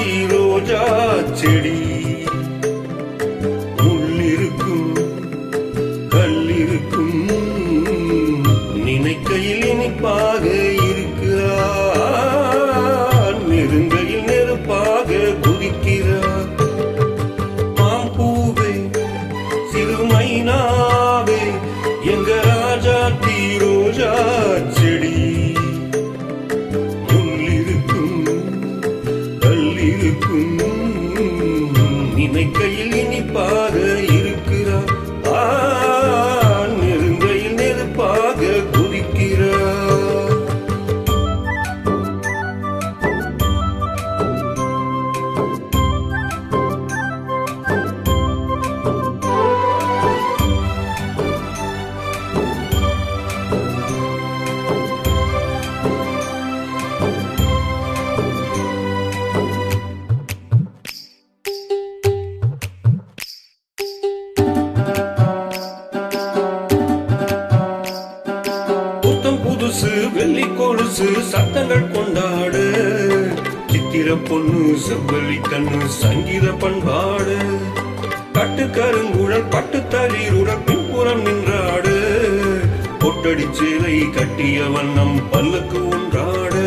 ரோஜா செடி முள்ளிருக்கும் கல்லிருக்கும் நினைக்கையில் இனிப்பாக இருக்கிறார் நெருங்கையில் நெருப்பாக குதிக்கிறார் மாம்பூவே சிறுமைனாவே எங்க ராஜா ரோஜா செடி நினைக்கையில் இனிப்பாக இருக்கிறார் நெருங்கையில் நெருப்பாக குதிக்கிறார் புதுசு வெள்ளி கொலுசு சத்தங்கள் கொண்டாடு சித்திர பொண்ணு செவ்வள்ளி கண்ணு சங்கீத பண்பாடு கட்டு கருங்குழல் பட்டு தளிருடன் பின்புறம் நின்றாடு பொட்டடி சேலை கட்டிய வண்ணம் பல்லுக்கு ஒன்றாடு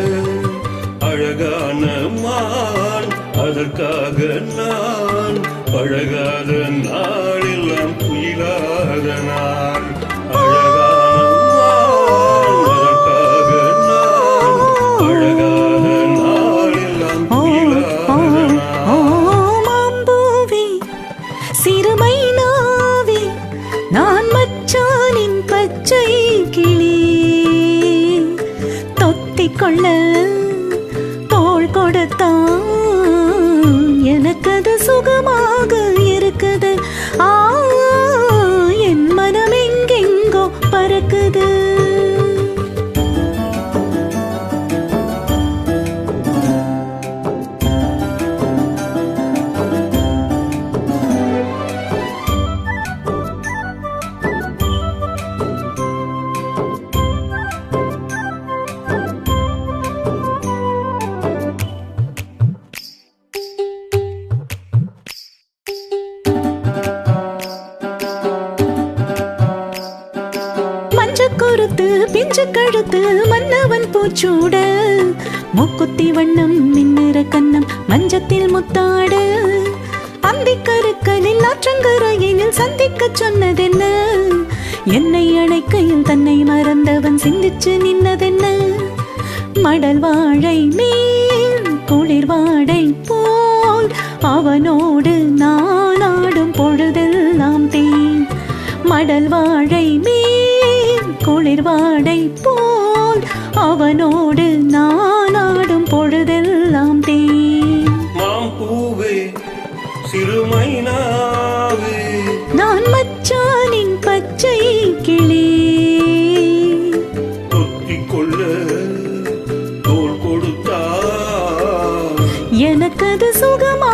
அழகான மான் அதற்காக நான் பழகாத நாளெல்லாம் குயிலாத நாள் சிறுமைனாவே நான் மச்சானின் பச்சை கிளி தொத்திக்கொள்ள தோள் கொடுத்தான் எனக்கது சுகமாக இருக்குது என் மனம் எங்கெங்கோ பறக்குது கொருத்து பிஞ்சு கழுத்து மன்னவன் பூச்சூட மூக்குத்தி வண்ணம் மின்னிற கண்ணம் மஞ்சத்தில் முத்தாடு அந்தி கருக்கலில் ஆற்றங்கரையினில் சந்திக்க சொன்னதென்ன என்னை அணைக்கையில் தன்னை மறந்தவன் சிந்திச்சு நின்னதென்ன மடல் வாழை மேல் குளிர் வாடை போல் அவனோடு நான் ஆடும் பொழுதெல்லாம் தேன் மடல் வாழை மேல் குளிர் வாடை போல் அவனோடு நான் ஆடும் பொழுதெல்லாம் தேன் மாம்பூவே சிறுமைனாவே நான் மச்சானின் பச்சை கிளி தொத்திக்கொள்ள தோள் கொடுத்தா எனக்கது சுகமா